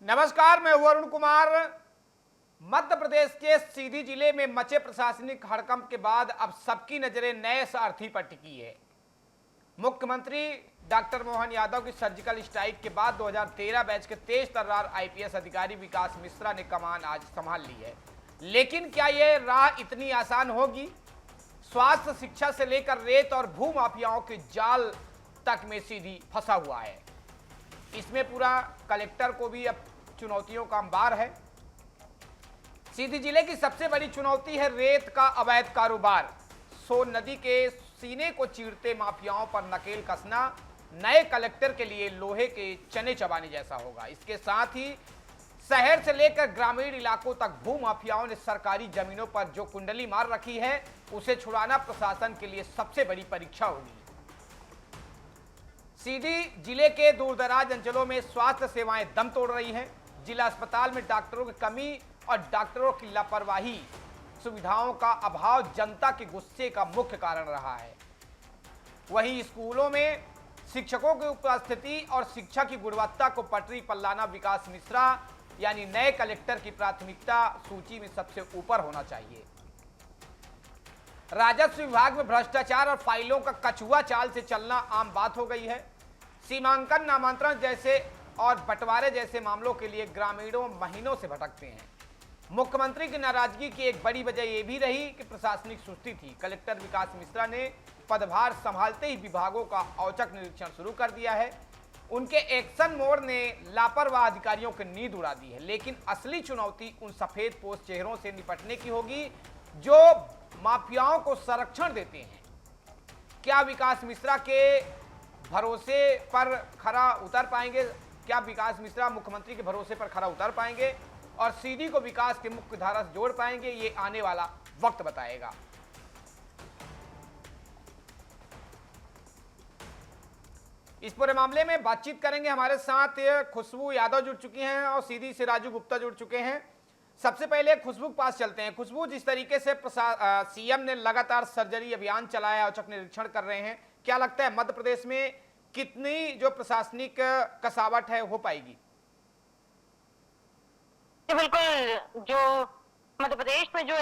नमस्कार, मैं वरुण कुमार। मध्य प्रदेश के सीधी जिले में मचे प्रशासनिक हड़कंप के बाद अब सबकी नजरें नए सारथी पर टिकी है। मुख्यमंत्री डॉक्टर मोहन यादव की सर्जिकल स्ट्राइक के बाद 2013 बैच के तेज तर्रार आईपीएस अधिकारी विकास मिश्रा ने कमान आज संभाल ली है। लेकिन क्या यह राह इतनी आसान होगी? स्वास्थ्य, शिक्षा से लेकर रेत और भू माफियाओं के जाल तक में सीधी फंसा हुआ है। इसमें पूरा कलेक्टर को भी अब चुनौतियों का अंबार है। सीधी जिले की सबसे बड़ी चुनौती है रेत का अवैध कारोबार। सोन नदी के सीने को चीरते माफियाओं पर नकेल कसना नए कलेक्टर के लिए लोहे के चने चबाने जैसा होगा। इसके साथ ही शहर से लेकर ग्रामीण इलाकों तक भू माफियाओं ने सरकारी जमीनों पर जो कुंडली मार रखी है, उसे छुड़ाना प्रशासन के लिए सबसे बड़ी परीक्षा होगी। सीधी जिले के दूरदराज अंचलों में स्वास्थ्य सेवाएं दम तोड़ रही हैं। जिला अस्पताल में डॉक्टरों की कमी और डॉक्टरों की लापरवाही, सुविधाओं का अभाव जनता के गुस्से का मुख्य कारण रहा है। वहीं स्कूलों में शिक्षकों की उपस्थिति और शिक्षा की गुणवत्ता को पटरी पर लाना विकास मिश्रा यानी नए कलेक्टर की प्राथमिकता सूची में सबसे ऊपर होना चाहिए। राजस्व विभाग में भ्रष्टाचार और फाइलों का कछुआ चाल से चलना आम बात हो गई है। सीमांकन, नामांतरण जैसे और बंटवारे जैसे मामलों के लिए ग्रामीणों महीनों से भटकते हैं। मुख्यमंत्री की नाराजगी की एक बड़ी वजह यह भी रही कि प्रशासनिक सुस्ती थी। कलेक्टर विकास मिश्रा ने पदभार संभालते ही विभागों का औचक निरीक्षण शुरू कर दिया है। उनके एक्शन मोड ने लापरवाह अधिकारियों की नींद उड़ा दी है। लेकिन असली चुनौती उन सफेद पोस्ट चेहरों से निपटने की होगी जो माफियाओं को संरक्षण देते हैं। क्या विकास मिश्रा के भरोसे पर खरा उतर पाएंगे? क्या विकास मिश्रा मुख्यमंत्री के भरोसे पर खरा उतर पाएंगे और सीधी को विकास के मुख्य धारा से जोड़ पाएंगे? ये आने वाला वक्त बताएगा। इस पूरे मामले में बातचीत करेंगे। हमारे साथ खुशबू यादव जुड़ चुकी हैं और सीधी से राजू गुप्ता जुड़ चुके हैं। सबसे पहले खुशबू के पास चलते हैं। खुशबू, जिस तरीके से सीएम ने लगातार सर्जरी अभियान चलाया, औचक निरीक्षण कर रहे हैं, क्या लगता है मध्य प्रदेश में कितनी जो प्रशासनिक कसावट है हो पाएगी? बिल्कुल, जो मध्य प्रदेश में जो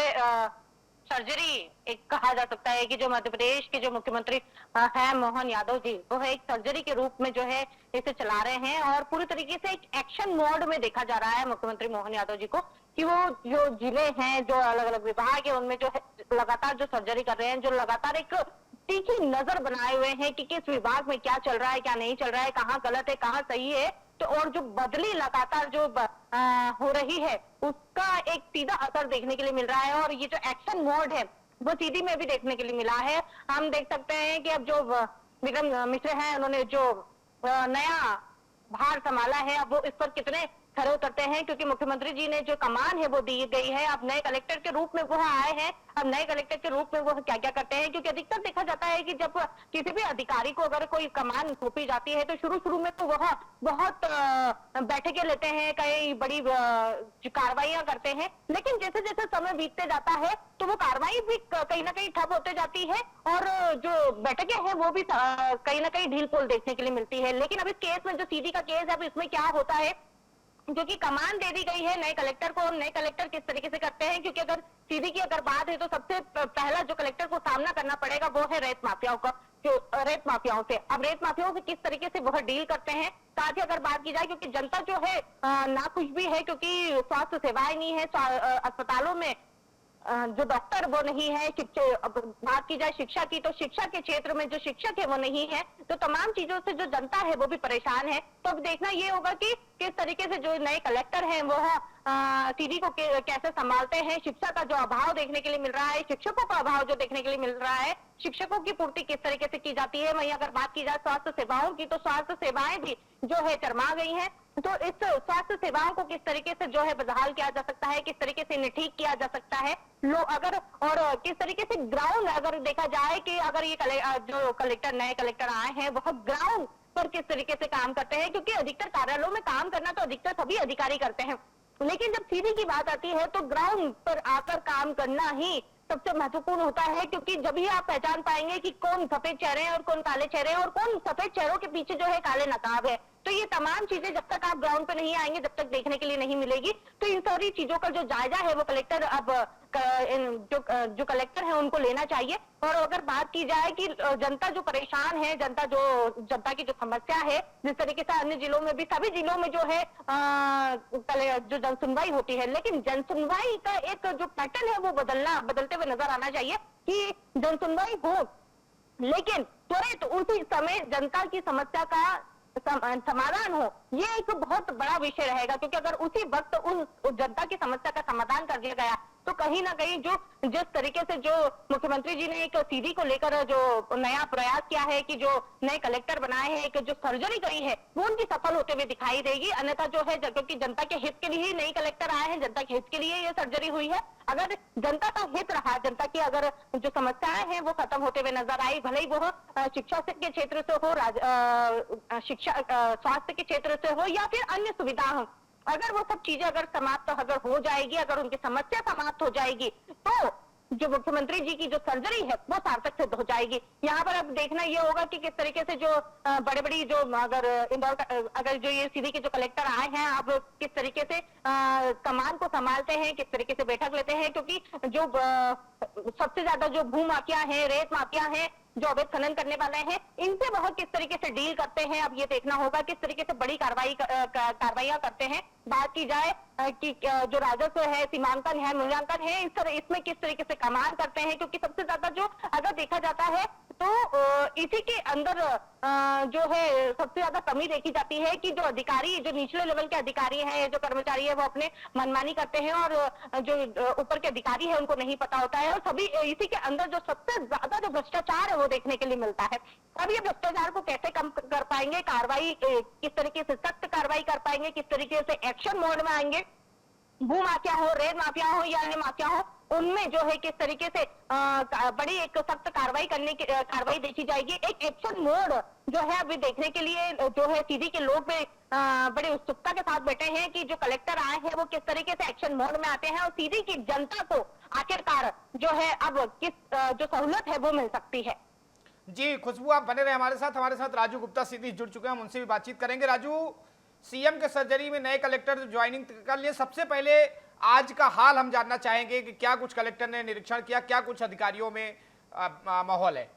सर्जरी एक कहा जा सकता है कि जो मध्य प्रदेश के जो मुख्यमंत्री हैं मोहन यादव जी, वो है एक सर्जरी के रूप में जो है इसे चला रहे हैं और पूरी तरीके से एक एक्शन मोड में देखा जा रहा है मुख्यमंत्री मोहन यादव जी को कि वो जो जिले हैं, जो अलग अलग विभाग है, उनमें जो है लगातार जो सर्जरी कर रहे हैं, जो लगातार एक तीखी नजर बनाए हुए हैं कि किस विभाग में क्या चल रहा है, क्या नहीं चल रहा है, कहाँ गलत है, कहाँ सही है। तो और जो बदली लगातार जो हो रही है, उसका एक सीधा असर देखने के लिए मिल रहा है और ये जो एक्शन मोड है वो सीधी में भी देखने के लिए मिला है। हम देख सकते हैं कि अब जो विक्रम मिश्र हैं, उन्होंने जो नया भार संभाला है, अब वो इस पर कितने खरे उतरते हैं, क्योंकि मुख्यमंत्री जी ने जो कमान है वो दी गई है। अब नए कलेक्टर के रूप में वो आए हैं, अब नए कलेक्टर के रूप में वो क्या क्या करते हैं, क्योंकि अधिकतर देखा जाता है कि जब किसी भी अधिकारी को अगर कोई कमान सौंपी जाती है तो शुरू में तो वह बहुत बैठकें लेते हैं, कई बड़ी कार्रवाइयां करते हैं, लेकिन जैसे जैसे समय बीतते जाता है तो वो कार्रवाई भी कहीं ना कहीं ठप होते जाती है और जो बैठकें हैं वो भी कहीं ना कहीं ढील पोल देखने के लिए मिलती है। लेकिन अब इस केस में जो सीधी का केस है, अब इसमें क्या होता है, क्योंकि कमान दे दी गई है नए कलेक्टर को, और नए कलेक्टर किस तरीके से करते हैं, क्योंकि अगर सीधी की अगर बात है तो सबसे पहला जो कलेक्टर को सामना करना पड़ेगा वो है रेत माफियाओं का, जो रेत माफियाओं से। अब रेत माफियाओं से किस तरीके से वह डील करते हैं, साथ ही अगर बात की जाए, क्योंकि जनता जो है नाखुश भी है, क्योंकि स्वास्थ्य सेवाएं नहीं है, अस्पतालों में जो डॉक्टर वो नहीं है, अब बात की जाए शिक्षा की, तो शिक्षा के क्षेत्र में जो शिक्षक है वो नहीं है, तो तमाम चीजों से जो जनता है वो भी परेशान है। तो अब देखना ये होगा कि किस तरीके से जो नए कलेक्टर हैं वो सीधी को कैसे संभालते हैं। शिक्षा का जो अभाव देखने के लिए मिल रहा है, शिक्षकों का अभाव जो देखने के लिए मिल रहा है, शिक्षकों की पूर्ति किस तरीके से की जाती है। वहीं अगर बात की जाए स्वास्थ्य सेवाओं की, तो स्वास्थ्य सेवाएं भी जो है चरमा गई हैं। तो इस स्वास्थ्य सेवाओं को किस तरीके से जो है बहाल किया जा सकता है, किस तरीके से इन्हें ठीक किया जा सकता है, अगर और किस तरीके से ग्राउंड अगर देखा जाए कि अगर ये जो कलेक्टर नए कलेक्टर आए हैं वह ग्राउंड पर किस तरीके से काम करते हैं, क्योंकि अधिकतर कार्यालयों में काम करना तो अधिकतर सभी अधिकारी करते हैं, लेकिन जब सीधी की बात आती है तो ग्राउंड पर आकर काम करना ही सबसे महत्वपूर्ण होता है, क्योंकि जब ही आप पहचान पाएंगे कि कौन सफेद चेहरे हैं और कौन काले चेहरे हैं और कौन सफेद चेहरों के पीछे जो है काले नकाब है। तो ये तमाम चीजें जब तक आप ग्राउंड पे नहीं आएंगे, जब तक देखने के लिए नहीं मिलेगी, तो इन सारी चीजों का जो जायजा है वो कलेक्टर अब जो कलेक्टर है उनको लेना चाहिए। और अगर बात की जाए कि जनता जो परेशान है, जनता की जो समस्या है, जिस तरीके से अन्य जिलों में भी, सभी जिलों में जो है जो जनसुनवाई होती है, लेकिन जनसुनवाई का एक जो पैटर्न है वो बदलते हुए नजर आना चाहिए कि जनसुनवाई हो, लेकिन त्वरित उसी समय जनता की समस्या का समाधान हो। ये एक बहुत बड़ा विषय रहेगा, क्योंकि अगर उसी वक्त उन जनता की समस्या का समाधान कर दिया गया तो कहीं ना कहीं जिस तरीके से जो मुख्यमंत्री जी ने एक सीडी को लेकर जो नया प्रयास किया है कि जो नए कलेक्टर बनाए हैं, एक जो सर्जरी करी है वो उनकी सफल होते हुए दिखाई देगी। अन्यथा जो है, क्योंकि जनता के हित के लिए ही नई कलेक्टर आए हैं, जनता के हित के लिए ये सर्जरी हुई है, अगर जनता का हित रहा, जनता की अगर जो समस्याएं हैं वो खत्म होते हुए नजर आई, भले ही वो शिक्षा के क्षेत्र से हो, स्वास्थ्य के क्षेत्र से हो या फिर अन्य सुविधा हो, अगर वो सब चीजें अगर समाप्त अगर हो जाएगी, अगर उनकी समस्या समाप्त हो जाएगी, तो जो मुख्यमंत्री जी की जो सर्जरी है वो सार्थक सिद्ध हो जाएगी। यहाँ पर अब देखना ये होगा कि किस तरीके से जो बड़े बड़ी जो अगर जो ये सीधी के जो कलेक्टर आए हैं, अब किस तरीके से कमान को संभालते हैं, किस तरीके से बैठक लेते हैं, क्योंकि जो सबसे ज्यादा जो भू माफिया है, रेत माफिया है, जो अवैध खनन करने वाले हैं, इनसे वह किस तरीके से डील करते हैं, अब ये देखना होगा किस तरीके से बड़ी कार्रवाइयां करते हैं। बात की जाए कि जो राजस्व है, सीमांकन है, मूल्यांकन है, इसमें किस तरीके से कमान करते हैं, क्योंकि सबसे ज्यादा जो अगर देखा जाता है तो इसी के अंदर जो है सबसे ज्यादा कमी देखी जाती है कि जो अधिकारी, जो निचले लेवल के अधिकारी हैं, जो कर्मचारी है, वो अपने मनमानी करते हैं और जो ऊपर के अधिकारी है उनको नहीं पता होता है, और सभी इसी के अंदर जो सबसे ज्यादा जो भ्रष्टाचार है वो देखने के लिए मिलता है। अब ये भ्रष्टाचार को कैसे कम कर पाएंगे, कार्रवाई किस तरीके से सख्त कार्रवाई कर पाएंगे, किस तरीके से एक्शन मोड में आएंगे, भू माफिया हो, रेत माफिया हो या अन्य माफिया हो, उनमें जो है किस तरीके से बड़ी एक सख्त कार्रवाई देखी जाएगी। एक एक्शन मोड जो है अभी देखने के लिए जो है सीधी के लोग में बड़ी उत्सुकता के साथ बैठे हैं कि जो कलेक्टर आए हैं वो किस तरीके से एक्शन मोड में आते हैं और सीधी की जनता को आखिरकार जो है अब किस जो सहूलत है वो मिल सकती है। जी खुशबू, आप बने रहे हमारे साथ राजू गुप्ता सीधी जुड़ चुके हैं, हम उनसे भी बातचीत करेंगे। राजू, सीएम के सर्जरी में नए कलेक्टर ज्वाइनिंग कर लिए, सबसे पहले आज का हाल हम जानना चाहेंगे कि क्या कुछ कलेक्टर ने निरीक्षण किया, क्या कुछ अधिकारियों में माहौल है।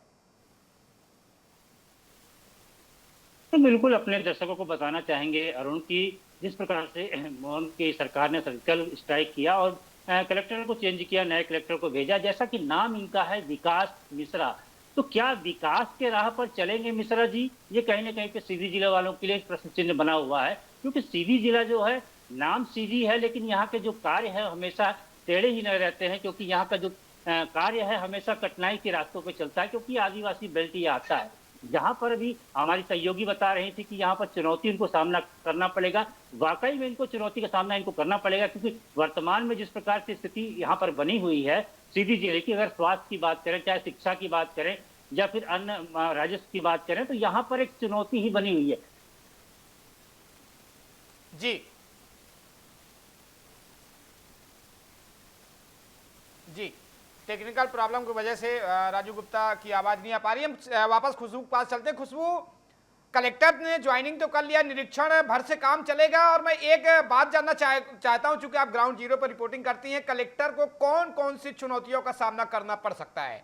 तो बिल्कुल अपने दर्शकों को बताना चाहेंगे अरुण की जिस प्रकार से मोहन की सरकार ने सर्जिकल स्ट्राइक किया और कलेक्टर को चेंज किया, नए कलेक्टर को भेजा, जैसा कि नाम इनका है विकास मिश्रा, तो क्या विकास के राह पर चलेंगे मिश्रा जी? ये कहीं ना कहीं पे सीधी जिला वालों के लिए प्रश्न चिन्ह बना हुआ है, क्योंकि सीधी जिला जो है नाम सीधी है, लेकिन यहाँ के जो कार्य है हमेशा टेढ़े ही न रहते हैं, क्योंकि यहाँ का जो कार्य है हमेशा कठिनाई के रास्तों पे चलता है, क्योंकि आदिवासी बेल्ट ये आता है। जहाँ पर भी हमारी सहयोगी बता रही थी कि यहाँ पर चुनौती इनको सामना करना पड़ेगा, वाकई में इनको चुनौती का सामना इनको करना पड़ेगा, क्योंकि वर्तमान में जिस प्रकार की स्थिति यहाँ पर बनी हुई है सीधी जिले की, अगर स्वास्थ्य की बात करें, चाहे शिक्षा की बात करें या फिर अन्य राजस्व की बात करें, तो यहाँ पर एक चुनौती ही बनी हुई है। जी टेक्निकल प्रॉब्लम की वजह से राजू गुप्ता की आवाज नहीं आ पा रही है। हम वापस खुशबू के पास चलते हैं। खुशबू, कलेक्टर ने ज्वाइनिंग तो कर लिया, निरीक्षण भर से काम चलेगा, और मैं एक बात जानना चाहता हूं, चूंकि आप ग्राउंड जीरो पर रिपोर्टिंग करती हैं, कलेक्टर को कौन कौन सी चुनौतियों का सामना करना पड़ सकता है?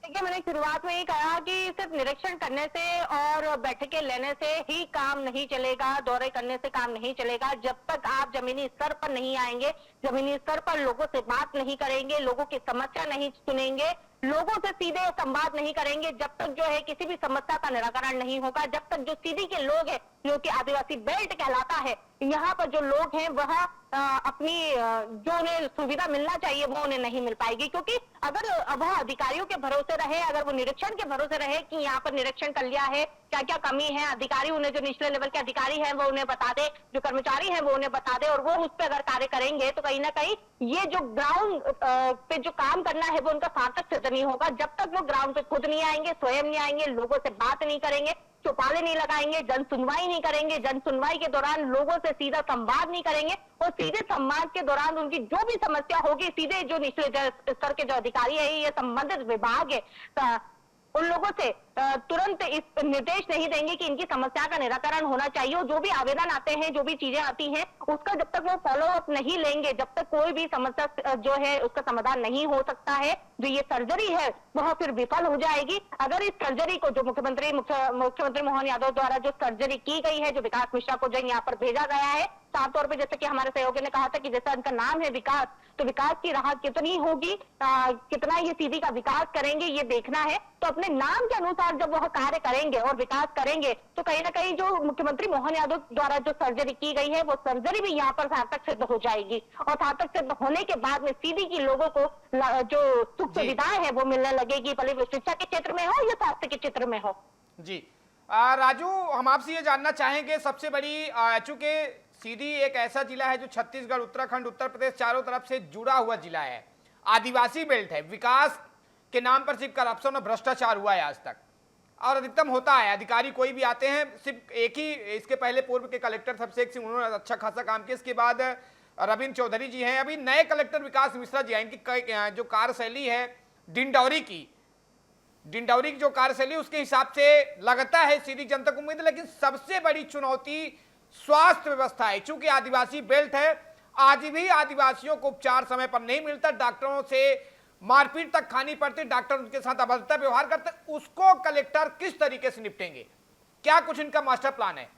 देखिए, मैंने शुरुआत में ही कहा कि सिर्फ निरीक्षण करने से और बैठकें लेने से ही काम नहीं चलेगा, दौरे करने से काम नहीं चलेगा। जब तक आप जमीनी स्तर पर नहीं आएंगे, जमीनी स्तर पर लोगों से बात नहीं करेंगे, लोगों की समस्या नहीं सुनेंगे, लोगों से सीधे संवाद नहीं करेंगे, जब तक जो है किसी भी समस्या का निराकरण नहीं होगा, जब तक जो सीधी के लोग हैं, जो कि आदिवासी बेल्ट कहलाता है, यहाँ पर जो लोग हैं वह अपनी जो उन्हें सुविधा मिलना चाहिए वो उन्हें नहीं मिल पाएगी। क्योंकि अगर वह अधिकारियों के भरोसे रहे, अगर वो निरीक्षण के भरोसे रहे कि यहाँ पर निरीक्षण कर लिया है, क्या क्या कमी है, अधिकारी उन्हें, जो निचले लेवल के अधिकारी हैं वो उन्हें बता दे, जो कर्मचारी हैं वो उन्हें बता दे, और वो उस पर अगर कार्य करेंगे तो कहीं ना कहीं ये जो ग्राउंड पे जो काम करना है वो उनका सार्थक सिद्ध नहीं होगा। जब तक वो ग्राउंड पे खुद नहीं आएंगे, स्वयं नहीं आएंगे, लोगों से बात नहीं करेंगे, चौपाले नहीं लगाएंगे, जन सुनवाई नहीं करेंगे, जन सुनवाई के दौरान लोगों से सीधा संवाद नहीं करेंगे, और सीधे संवाद के दौरान उनकी जो भी समस्या होगी सीधे जो निचले स्तर के जो अधिकारी है, ये संबंधित विभाग है, उन लोगों से तुरंत इस निर्देश नहीं देंगे कि इनकी समस्या का निराकरण होना चाहिए, और जो भी आवेदन आते हैं, जो भी चीजें आती हैं, उसका जब तक वो फॉलो अप नहीं लेंगे, जब तक कोई भी समस्या जो है उसका समाधान नहीं हो सकता है, जो ये सर्जरी है वह फिर विफल हो जाएगी। अगर इस सर्जरी को जो मुख्यमंत्री मोहन यादव द्वारा जो सर्जरी की गई है, जो विकास मिश्रा को जो यहाँ पर भेजा गया है, साफ तौर पे जैसे कि हमारे सहयोगी ने कहा था कि जैसा इनका नाम है विकास, तो विकास की राह कितनी होगी, कितना ये सीधी का विकास करेंगे ये देखना है। तो अपने नाम के अनुसार जब वह कार्य करेंगे और विकास करेंगे, तो कहीं ना कहीं जो मुख्यमंत्री मोहन यादव द्वारा जो सर्जरी की गई है वो सर्जरी भी यहाँ पर सार्थक सिद्ध हो जाएगी, और सार्थक सिद्ध होने के बाद में सीधी की लोगों को जो सुख सुविधाएं है वो मिलने लगेगी, भले वो शिक्षा के क्षेत्र में हो या स्वास्थ्य के क्षेत्र में हो। जी राजू, हम आपसे ये जानना चाहेंगे, सबसे बड़ी चूंकि सीधी एक ऐसा जिला है जो छत्तीसगढ़, उत्तराखंड, उत्तर प्रदेश चारों तरफ से जुड़ा हुआ जिला है, आदिवासी बेल्ट है, विकास के नाम पर सिर्फ करप्शन और भ्रष्टाचार हुआ है आज तक, और अधिकतम होता है। अधिकारी कोई भी आते हैं, सिर्फ एक ही, इसके पहले पूर्व के कलेक्टर सबसेक सिंह, उन्होंने अच्छा खासा काम किया, इसके बाद रविंद्र चौधरी जी हैं, अभी नए कलेक्टर विकास मिश्रा जी हैं, इनकी जो कार्यशैली है डिंडौरी की जो कार्यशैली, उसके हिसाब से लगता है सीधी जनता को उम्मीद है, लेकिन सबसे बड़ी चुनौती स्वास्थ्य व्यवस्था है। चूंकि आदिवासी बेल्ट है, आज भी आदिवासियों को उपचार समय पर नहीं मिलता, डॉक्टरों से मारपीट तक खानी पड़ती, डॉक्टर उनके साथ अभद्रता व्यवहार करते, उसको कलेक्टर किस तरीके से निपटेंगे, क्या कुछ इनका मास्टर प्लान है?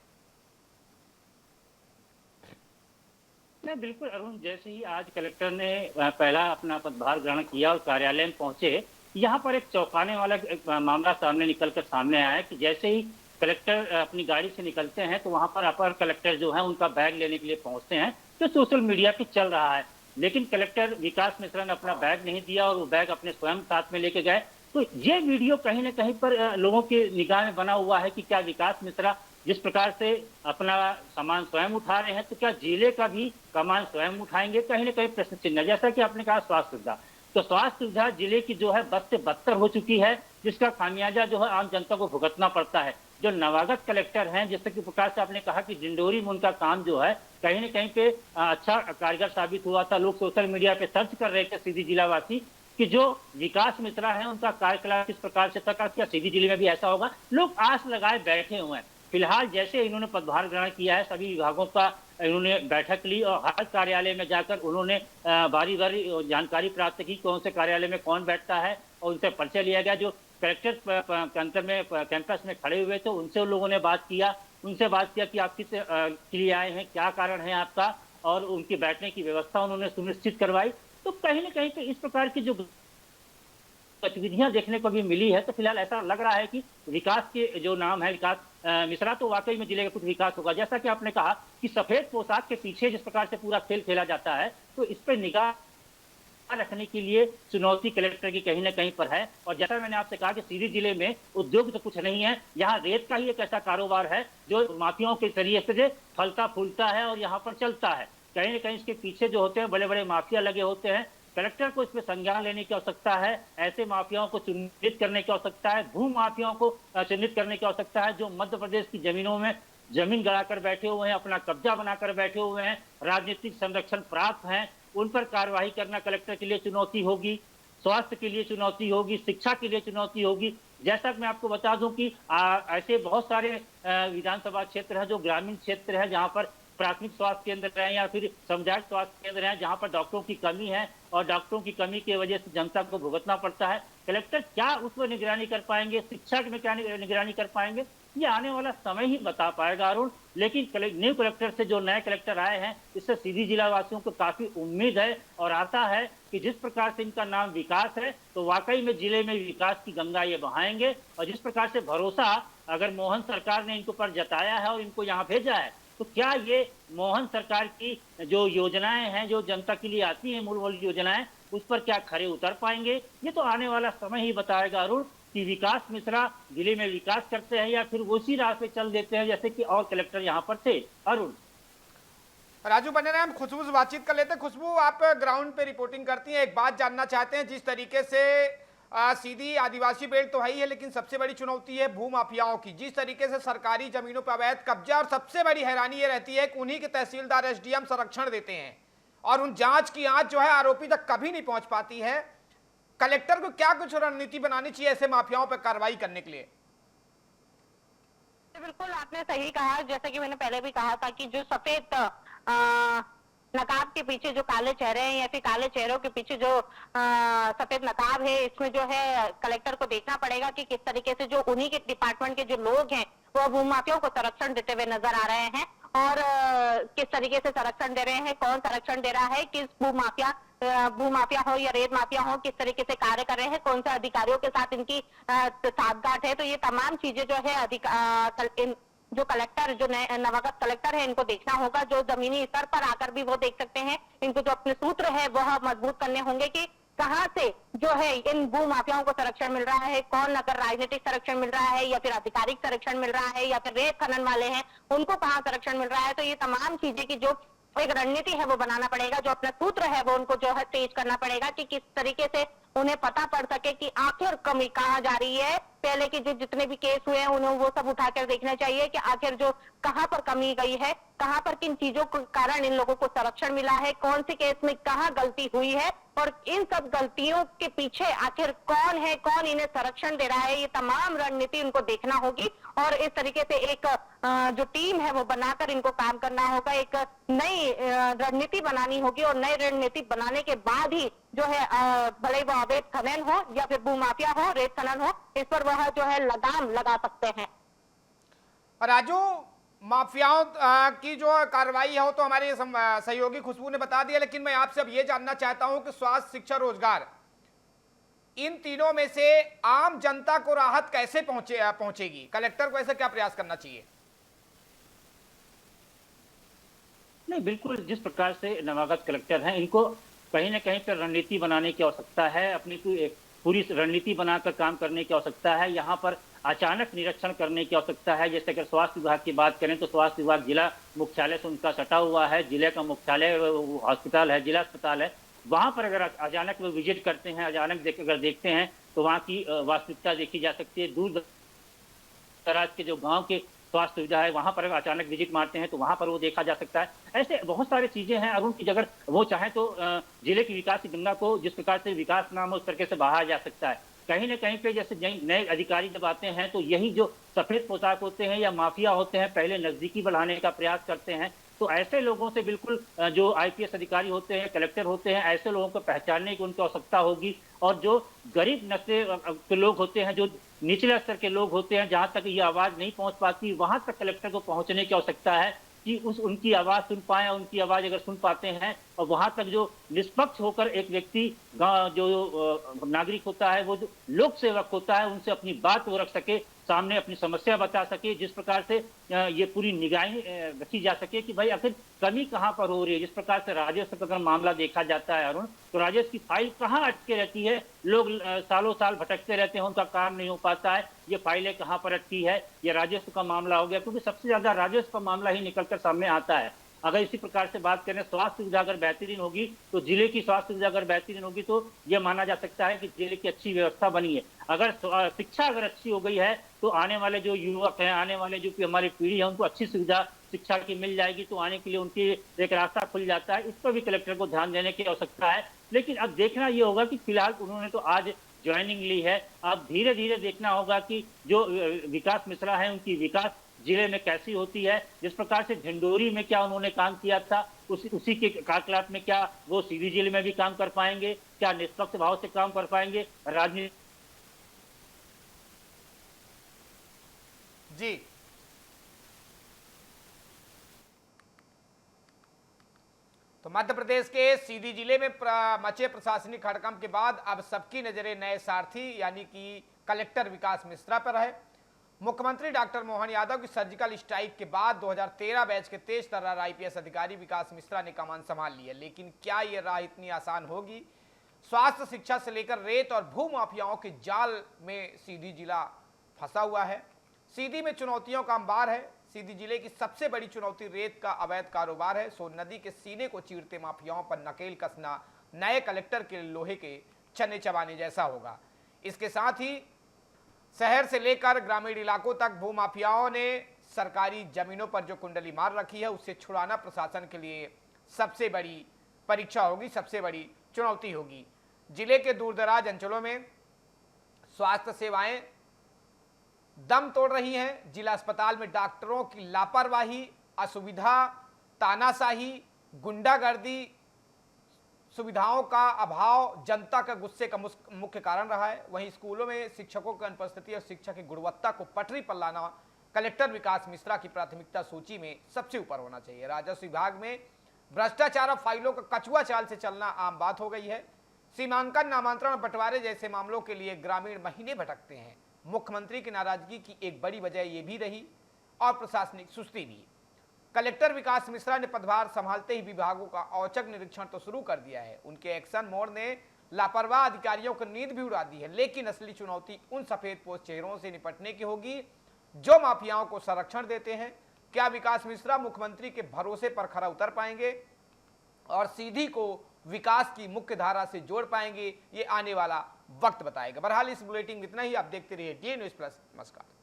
नहीं, बिल्कुल अरुण, जैसे ही आज कलेक्टर ने पहला अपना पदभार ग्रहण किया और कार्यालय में पहुंचे, यहाँ पर एक चौंकाने वाला एक मामला सामने निकलकर सामने आया है कि जैसे ही कलेक्टर अपनी गाड़ी से निकलते हैं तो वहां पर अपर कलेक्टर जो है उनका बैग लेने के लिए पहुंचते हैं, तो सोशल मीडिया पे चल रहा है, लेकिन कलेक्टर विकास मिश्रा ने अपना बैग नहीं दिया और वो बैग अपने स्वयं साथ में लेके गए। तो ये वीडियो कहीं ना कहीं पर लोगों की निगाह में बना हुआ है कि क्या विकास मिश्रा जिस प्रकार से अपना सामान स्वयं उठा रहे हैं, तो क्या जिले का भी सामान स्वयं उठाएंगे? कहीं ना कहीं प्रश्न चिन्ह। जैसा कि आपने कहा स्वास्थ्य सुविधा, तो स्वास्थ्य सुविधा जिले की जो है बद से बदतर हो चुकी है, जिसका खामियाजा जो है आम जनता को भुगतना पड़ता है। जो नवागत कलेक्टर हैं, जैसे कि प्रकाश से आपने कहा कि डिंडोरी में उनका काम जो है कहीं ना कहीं पे अच्छा कारगर साबित हुआ था। लोग सोशल मीडिया पे सर्च कर रहे थे सीधी जिलावासी कि जो विकास मिश्रा है उनका कार्यकलाप किस प्रकार से था, क्या सीधी जिले में भी ऐसा होगा? लोग आस लगाए बैठे हुए हैं। फिलहाल जैसे इन्होंने पदभार ग्रहण किया है, सभी विभागों का इन्होंने बैठक ली और हर कार्यालय में जाकर उन्होंने बारी बारी जानकारी प्राप्त की कौन से कार्यालय में कौन बैठता है, और उनसे परिचय लिया गया। जो कलेक्टर अंतर में कैंपस में खड़े हुए थे उनसे उन लोगों ने बात किया कि आप किस लिए आए हैं, क्या कारण है आपका, और उनकी बैठने की व्यवस्था उन्होंने सुनिश्चित करवाई। तो कहीं ना कहीं पे इस प्रकार की जो गतिविधियां देखने को भी मिली है, तो फिलहाल ऐसा लग रहा है कि विकास के जो नाम है विकास मिश्रा, तो वाकई में जिले का कुछ विकास होगा। जैसा कि आपने कहा कि सफेद पोशाक के पीछे जिस प्रकार से पूरा खेल खेला जाता है, तो इस पर निगाह रखने के लिए चुनौती कलेक्टर की कहीं ना कहीं पर है। और जैसा मैंने आपसे कहा कि सीधी जिले में उद्योग तो कुछ नहीं है, यहाँ रेत का ही एक ऐसा कारोबार है जो माफियाओं के जरिए से फलता फूलता है और यहाँ पर चलता है। कहीं ना कहीं इसके पीछे जो होते हैं बड़े बड़े माफिया लगे होते हैं। कलेक्टर को इस पर संज्ञान लेने की आवश्यकता है, ऐसे माफियाओं को चिन्हित करने की आवश्यकता है, भू माफियाओं को चिन्हित करने की आवश्यकता है जो मध्य प्रदेश की जमीनों में जमीन गड़ाकर बैठे हुए हैं, अपना कब्जा बनाकर बैठे हुए हैं, राजनीतिक संरक्षण प्राप्त हैं, उन पर कार्रवाई करना कलेक्टर के लिए चुनौती होगी, स्वास्थ्य के लिए चुनौती होगी, शिक्षा के लिए चुनौती होगी। जैसा कि मैं आपको बता दूं कि ऐसे बहुत सारे विधानसभा क्षेत्र हैं जो ग्रामीण क्षेत्र है, जहां पर प्राथमिक स्वास्थ्य केंद्र है या फिर सामुदायिक स्वास्थ्य केंद्र है, जहां पर डॉक्टरों की कमी है और डॉक्टरों की कमी की वजह से जनता को भुगतना पड़ता है। कलेक्टर क्या उस पर निगरानी कर पाएंगे, शिक्षा में क्या निगरानी कर पाएंगे, ये आने वाला समय ही बता पाएगा अरुण। लेकिन न्यू कलेक्टर से जो नए कलेक्टर आए हैं, इससे सीधी जिला वासियों को काफी उम्मीद है और आशा है कि जिस प्रकार से इनका नाम विकास है, तो वाकई में जिले में विकास की गंगा ये बहाएंगे। और जिस प्रकार से भरोसा अगर मोहन सरकार ने इनको पर जताया है और इनको यहाँ भेजा है, तो क्या ये मोहन सरकार की जो योजनाएं हैं, जो जनता के लिए आती हैं मूल योजनाएं, उस पर क्या खरे उतर पाएंगे? ये तो आने वाला समय ही बताएगा अरुण कि विकास मिश्रा जिले में विकास करते हैं या फिर उसी राह पे चल देते हैं जैसे कि और कलेक्टर यहाँ पर थे। अरुण, राजू बने रहे, हम खुशबू से बातचीत कर लेते हैं। खुशबू, आप ग्राउंड पे रिपोर्टिंग करती हैं, एक बात जानना चाहते हैं, जिस तरीके से सीधी आदिवासी बेल्ट तो है ही है, लेकिन सबसे बड़ी चुनौती है भू माफियाओं की। जिस तरीके से सरकारी जमीनों पर अवैध कब्जा, और सबसे बड़ी हैरानी ये रहती है कि उन्हीं के तहसीलदार एसडीएम संरक्षण देते हैं और उन जांच की आंच जो है आरोपी तक कभी नहीं पहुंच पाती है। कलेक्टर को क्या कुछ रणनीति बनानी चाहिए ऐसे माफियाओं पर कार्रवाई करने के लिए? आपने सही कहा, जैसा कि मैंने पहले भी कहा था कि जो सफेद नकाब के पीछे जो काले चेहरे हैं या फिर काले चेहरों के पीछे जो सफेद नकाब है, इसमें जो है कलेक्टर को देखना पड़ेगा कि किस तरीके से जो उन्हीं के डिपार्टमेंट के जो लोग हैं वो भूमाफियाओं को संरक्षण देते हुए नजर आ रहे हैं। और किस तरीके से संरक्षण दे रहे हैं, कौन संरक्षण दे रहा है, किस भूमाफिया हो या रेत माफिया हो, किस तरीके से कार्य कर रहे हैं, कौन सा अधिकारियों के साथ इनकी साठगांठ है। तो ये तमाम चीजें जो है जो कलेक्टर, जो नवागत कलेक्टर है, इनको देखना होगा। जो जमीनी स्तर पर आकर भी वो देख सकते हैं, इनको जो अपने सूत्र है वह मजबूत करने होंगे कि कहां से जो है इन भू माफियाओं को संरक्षण मिल रहा है, कौन अगर राजनीतिक संरक्षण मिल रहा है या फिर आधिकारिक संरक्षण मिल रहा है या फिर रेत खनन वाले हैं उनको कहां संरक्षण मिल रहा है। तो ये तमाम चीजें की जो एक रणनीति है वो बनाना पड़ेगा, जो अपना सूत्र है वो उनको जो है तेज करना पड़ेगा कि किस तरीके से उन्हें पता पड़ सके कि आखिर कमी कहाँ जा रही है। पहले के जो जितने भी केस हुए हैं उन्हें वो सब उठाकर देखना चाहिए कि आखिर जो कहाँ पर कमी गई है, कहाँ पर किन चीजों के कारण इन लोगों को संरक्षण मिला है, कौन से केस में कहाँ गलती हुई है और इन सब गलतियों के पीछे आखिर कौन है, कौन इन्हें संरक्षण दे रहा है। ये तमाम रणनीति इनको देखना होगी और इस तरीके से एक जो टीम है वो बनाकर इनको काम करना होगा। एक नई रणनीति बनानी होगी और नई रणनीति बनाने के बाद ही जो है भले वो अवैध खनन हो या फिर भूमाफिया हो, रेत खनन हो, इस पर वह जो है लगाम लगा सकते हैं। राजू, माफियाओं की जो कार्रवाई है वो तो हमारे सहयोगी खुशबू ने बता दिया, लेकिन मैं आपसे अब ये जानना चाहता हूं कि स्वास्थ्य, शिक्षा, रोजगार, इन तीनों में से आम जनता को राहत कैसे पहुंचेगी? कलेक्टर को ऐसा क्या प्रयास करना चाहिए? नहीं, बिल्कुल जिस प्रकार से नवागत कलेक्टर हैं, इनको कहीं ना कहीं पर रणनीति बनाने की आवश्यकता है, अपनी पूरी रणनीति बनाकर काम करने की आवश्यकता है। यहाँ पर अचानक निरीक्षण करने की आवश्यकता है। जैसे अगर स्वास्थ्य विभाग की बात करें तो स्वास्थ्य विभाग जिला मुख्यालय से उनका सटा हुआ है, जिले का मुख्यालय हॉस्पिटल है, जिला अस्पताल है, वहां पर अगर अचानक वो विजिट करते हैं, अचानक अगर देखते हैं तो वहाँ की वास्तविकता देखी जा सकती है। दूर दराज के जो गाँव के स्वास्थ्य सुविधा है वहां पर अचानक विजिट मारते हैं तो वहां पर वो देखा जा सकता है। ऐसे बहुत सारी चीजें हैं अरुण की, अगर वो चाहे तो जिले की विकास की गंगा को जिस प्रकार से विकास नाम उस तरीके से बहाया जा सकता है। कहीं ना कहीं पे जैसे नए अधिकारी जब आते हैं तो यही जो सफेद पोशाक होते हैं या माफिया होते हैं पहले नजदीकी बढ़ाने का प्रयास करते हैं। तो ऐसे लोगों से बिल्कुल जो आईपीएस अधिकारी होते हैं, कलेक्टर होते हैं, ऐसे लोगों को पहचानने की उनकी आवश्यकता होगी। और जो गरीब नस्ल के लोग होते हैं, जो निचले स्तर के लोग होते हैं, जहां तक ये आवाज नहीं पहुंच पाती, वहां तक कलेक्टर को पहुंचने की आवश्यकता है कि उनकी आवाज सुन पाए। उनकी आवाज अगर सुन पाते हैं और वहां तक जो निष्पक्ष होकर एक व्यक्ति जो नागरिक होता है, वो जो लोक सेवक होता है, उनसे अपनी बात वो रख सके, सामने अपनी समस्या बता सके, जिस प्रकार से ये पूरी निगाहें रखी जा सके कि भाई आखिर कमी कहाँ पर हो रही है। जिस प्रकार से राजस्व का अगर मामला देखा जाता है अरुण, तो राजस्व की फाइल कहाँ अटके रहती है, लोग सालों साल भटकते रहते हैं, उनका काम नहीं हो पाता है, ये फाइलें कहाँ पर अटकी है, ये राजस्व का मामला हो गया, क्योंकि सबसे ज्यादा राजस्व का मामला ही निकलकर सामने आता है। अगर इसी प्रकार से बात करें, स्वास्थ्य सुविधा अगर बेहतरीन होगी तो जिले की स्वास्थ्य सुविधा अगर बेहतरीन होगी तो यह माना जा सकता है कि जिले की अच्छी व्यवस्था बनी है। अगर शिक्षा अगर अच्छी हो गई है तो आने वाले जो युवक हैं, आने वाले जो हमारी पीढ़ी है, उनको अच्छी सुविधा शिक्षा की मिल जाएगी, तो आने के लिए उनकी एक रास्ता खुल जाता है। इस पर भी कलेक्टर को ध्यान देने की आवश्यकता है। लेकिन अब देखना ये होगा कि फिलहाल उन्होंने तो आज ज्वाइनिंग ली है, अब धीरे धीरे देखना होगा कि जो विकास मिश्रा है उनकी विकास जिले में कैसी होती है। जिस प्रकार से झंडोरी में क्या उन्होंने काम किया था, उसी के काकलात में क्या वो सीधी जिले में भी काम कर पाएंगे, क्या निष्पक्ष भाव से काम कर पाएंगे राजनीति। जी, तो मध्य प्रदेश के सीधी जिले में मचे प्रशासनिक हड़कंप के बाद अब सबकी नजरें नए सारथी यानी कि कलेक्टर विकास मिश्रा पर है। मुख्यमंत्री डॉक्टर मोहन यादव की सर्जिकल स्ट्राइक के बाद 2013 बैच के तेज तर्रार आईपीएस अधिकारी विकास मिश्रा ने कमान संभाल ली है। लेकिन क्या ये राह इतनी आसान होगी? स्वास्थ्य, शिक्षा से लेकर रेत और भू माफियाओं के जाल में सीधी जिला फंसा हुआ है। सीधी में चुनौतियों का अंबार है। सीधी जिले की सबसे बड़ी चुनौती रेत का अवैध कारोबार है। सोन नदी के सीने को चीरते माफियाओं पर नकेल कसना नए कलेक्टर के लोहे के चने चबाने जैसा होगा। इसके साथ ही शहर से लेकर ग्रामीण इलाकों तक भूमाफियाओं ने सरकारी जमीनों पर जो कुंडली मार रखी है, उससे छुड़ाना प्रशासन के लिए सबसे बड़ी परीक्षा होगी, सबसे बड़ी चुनौती होगी। जिले के दूरदराज अंचलों में स्वास्थ्य सेवाएं दम तोड़ रही हैं। जिला अस्पताल में डॉक्टरों की लापरवाही, असुविधा, तानाशाही, गुंडागर्दी, सुविधाओं का अभाव जनता का गुस्से का मुख्य कारण रहा है। वहीं स्कूलों में शिक्षकों की अनुपस्थिति और शिक्षा की गुणवत्ता को पटरी पर लाना कलेक्टर विकास मिश्रा की प्राथमिकता सूची में सबसे ऊपर होना चाहिए। राजस्व विभाग में भ्रष्टाचार और फाइलों का कछुआ चाल से चलना आम बात हो गई है। सीमांकन, नामांतरण और बंटवारे जैसे मामलों के लिए ग्रामीण महीने भटकते हैं। मुख्यमंत्री की नाराजगी की एक बड़ी वजह यह भी रही और प्रशासनिक सुस्ती भी। कलेक्टर विकास मिश्रा ने पदभार संभालते ही विभागों का औचक निरीक्षण तो शुरू कर दिया है। उनके एक्शन मोड ने लापरवाह अधिकारियों को नींद भी उड़ा दी है। लेकिन असली चुनौती उन सफेद पोस्ट चेहरों से निपटने की होगी जो माफियाओं को संरक्षण देते हैं। क्या विकास मिश्रा मुख्यमंत्री के भरोसे पर खरा उतर पाएंगे और सीधी को विकास की मुख्य धारा से जोड़ पाएंगे, ये आने वाला वक्त बताएगा। बहरहाल इस बुलेटिन में इतना ही। आप देखते रहिए DN News Plus। नमस्कार।